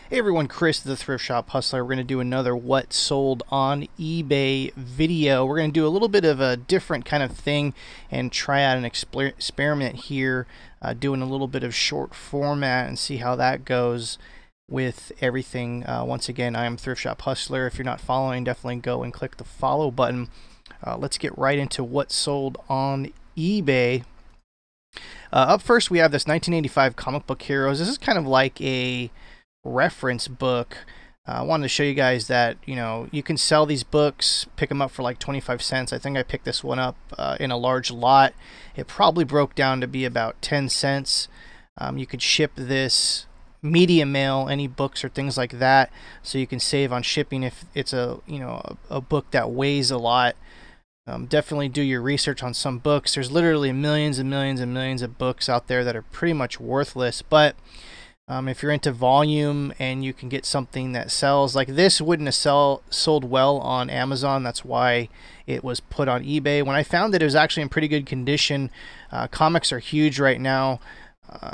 Hey everyone, Chris the Thrift Shop Hustler. We're going to do another What Sold on eBay video. We're going to do a little bit of a different kind of thing and try out an experiment here, doing a little bit of short format and see how that goes with everything. Once again, I am Thrift Shop Hustler. If you're not following, definitely go and click the follow button. Let's get right into what sold on eBay. Up first, we have this 1985 Comic Book Heroes. This is kind of like a reference book. I wanted to show you guys that, you know, you can sell these books, pick them up for like 25 cents. I think I picked this one up in a large lot. It probably broke down to be about 10 cents. You could ship this media mail, any books or things like that, so you can save on shipping if it's a book that weighs a lot. Definitely do your research on some books. There's literally millions and millions and millions of books out there that are pretty much worthless, but if you're into volume and you can get something that sells, like this wouldn't have sold well on Amazon. That's why it was put on eBay. When I found it was actually in pretty good condition. Comics are huge right now,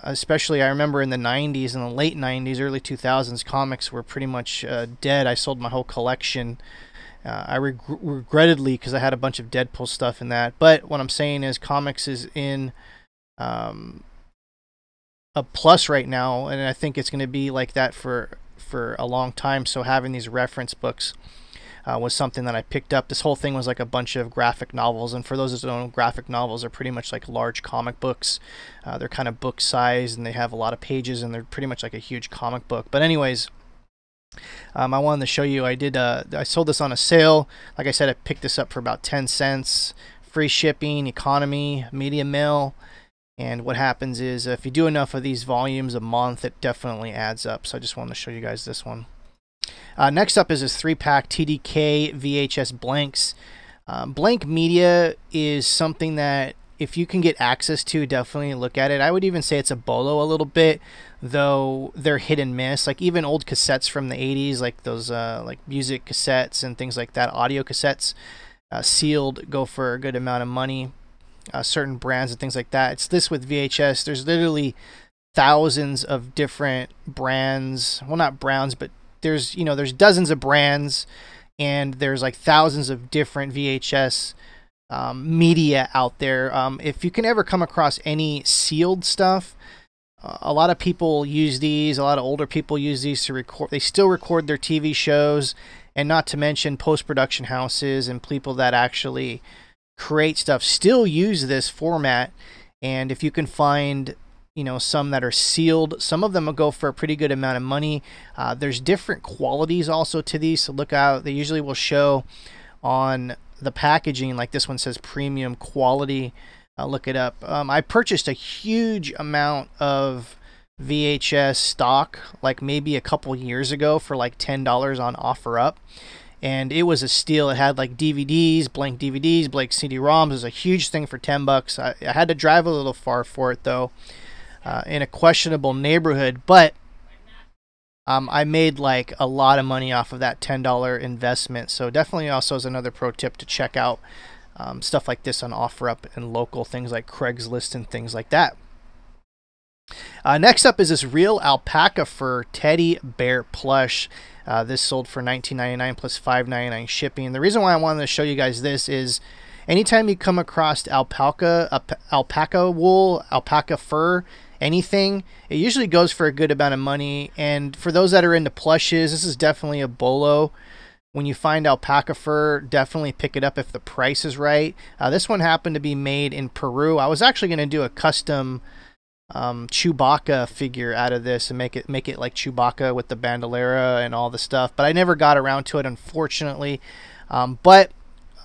especially I remember in the 90s, in the late 90s, early 2000s, comics were pretty much dead. I sold my whole collection. I regrettably, because I had a bunch of Deadpool stuff in that. But what I'm saying is comics is in a plus right now, and I think it's going to be like that for a long time. So having these reference books was something that I picked up. This whole thing was like a bunch of graphic novels, and for those that don't know, graphic novels are pretty much like large comic books. They're kind of book size, and they have a lot of pages, and they're pretty much like a huge comic book. But anyways, I wanted to show you, I sold this on a sale. Like I said, I picked this up for about 10 cents, free shipping, economy, media mail. And what happens is if you do enough of these volumes a month, it definitely adds up. So I just wanted to show you guys this one. Next up is this 3-pack TDK VHS blanks. Blank media is something that if you can get access to, definitely look at it. I would even say it's a bolo a little bit, though they're hit and miss. Like even old cassettes from the 80s, like those like music cassettes and things like that, audio cassettes, sealed, go for a good amount of money. Certain brands and things like that. It's this with VHS. There's literally thousands of different brands. Well, not brands, but there's dozens of brands, and there's like thousands of different VHS media out there. If you can ever come across any sealed stuff, a lot of people use these. A lot of older people use these to record. They still record their TV shows, and not to mention post-production houses and people that actually create stuff still use this format. And if you can find some that are sealed, some of them will go for a pretty good amount of money. There's different qualities also to these, so look out. They usually will show on the packaging, like this one says premium quality. Look it up. I purchased a huge amount of VHS stock like maybe a couple years ago for like $10 on OfferUp. And it was a steal. It had like DVDs, blank CD-ROMs. It was a huge thing for 10 bucks. I had to drive a little far for it though, in a questionable neighborhood. But I made like a lot of money off of that $10 investment. So definitely also is another pro tip to check out stuff like this on OfferUp and local things like Craigslist and things like that. Next up is this real alpaca fur teddy bear plush. This sold for $19.99 plus $5.99 shipping. The reason why I wanted to show you guys this is anytime you come across alpaca wool, alpaca fur, anything, it usually goes for a good amount of money. And for those that are into plushes, this is definitely a bolo. When you find alpaca fur, definitely pick it up if the price is right. This one happened to be made in Peru. I was actually going to do a custom Chewbacca figure out of this and make it like Chewbacca with the bandolera and all the stuff, but I never got around to it, unfortunately. But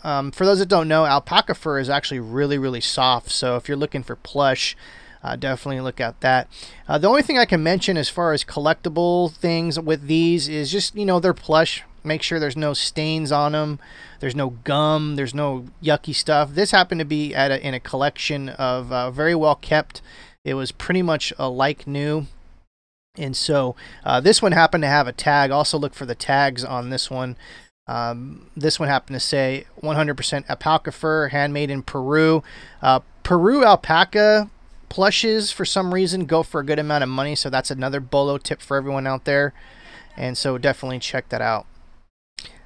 for those that don't know, alpaca fur is actually really soft, so if you're looking for plush, definitely look at that. The only thing I can mention as far as collectible things with these is just, they're plush. Make sure there's no stains on them, there's no gum, there's no yucky stuff. This happened to be in a collection of very well kept. It was pretty much like new. And so this one happened to have a tag. Also look for the tags on this one. This one happened to say 100% alpaca fur, handmade in Peru. Peru alpaca plushes, for some reason, go for a good amount of money. So that's another bolo tip for everyone out there. and so definitely check that out.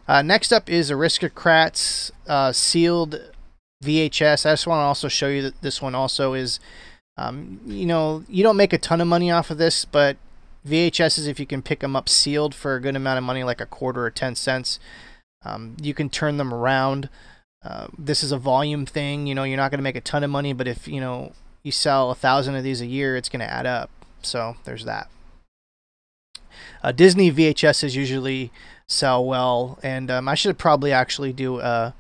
Next up is Aristocrats sealed VHS. I just want to also show you that this one also is, you know, you don't make a ton of money off of this, but VHSs, if you can pick them up sealed for a good amount of money, like a quarter or 10 cents, you can turn them around. This is a volume thing. You know, you're not going to make a ton of money, but if, you know, you sell 1,000 of these a year, it's going to add up. So there's that. Disney VHSs usually sell well, and I should probably actually do a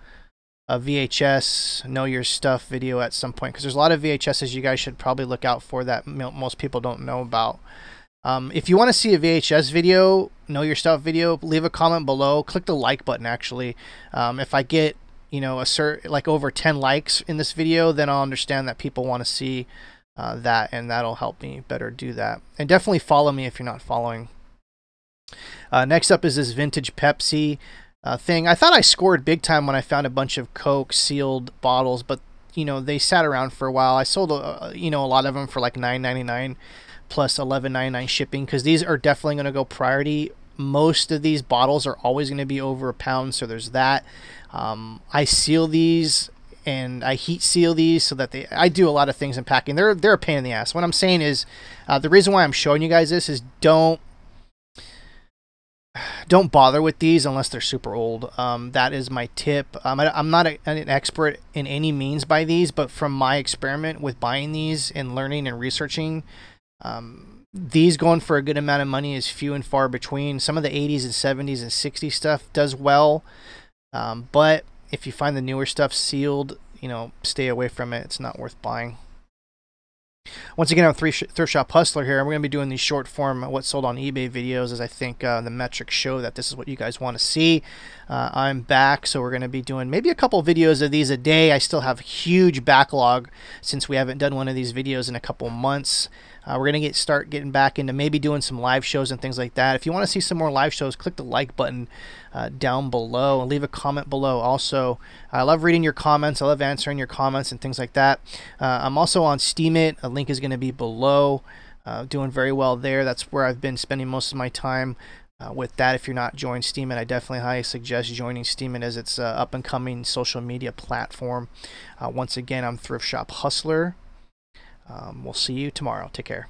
VHS Know Your Stuff video at some point, because there's a lot of VHSs you guys should probably look out for that most people don't know about. If you want to see a VHS video, Know Your Stuff video, leave a comment below. Click the like button, actually. If I get, you know, like over 10 likes in this video, then I'll understand that people want to see that, and that'll help me better do that. And definitely follow me if you're not following. Next up is this vintage Pepsi thing. I thought I scored big time when I found a bunch of Coke sealed bottles, but you know, they sat around for a while. I sold you know, a lot of them for like $9.99 plus $11.99 shipping, because these are definitely going to go priority. Most of these bottles are always going to be over £1, so there's that. I seal these and I heat seal these so that I do a lot of things in packing. They're a pain in the ass. What I'm saying is, the reason why I'm showing you guys this is don't bother with these unless they're super old. That is my tip. I'm not an expert in any means by these, but from my experiment with buying these and learning and researching, these going for a good amount of money is few and far between. Some of the 80s and 70s and 60s stuff does well, but if you find the newer stuff sealed, you know, stay away from it. It's not worth buying. Once again, I'm Thrift Shop Hustler here. We're going to be doing these short form what sold on eBay videos, as I think the metrics show that this is what you guys want to see. I'm back, so we're going to be doing maybe a couple videos of these a day. I still have huge backlog since we haven't done one of these videos in a couple months. We're going to start getting back into maybe doing some live shows and things like that. If you want to see some more live shows, click the like button down below and leave a comment below. Also, I love reading your comments. I love answering your comments and things like that. I'm also on Steemit. A link is going to be below. Doing very well there. That's where I've been spending most of my time with that. If you're not joined Steemit, I definitely highly suggest joining Steemit, as it's an up-and-coming social media platform. Once again, I'm Thrift Shop Hustler. We'll see you tomorrow. Take care.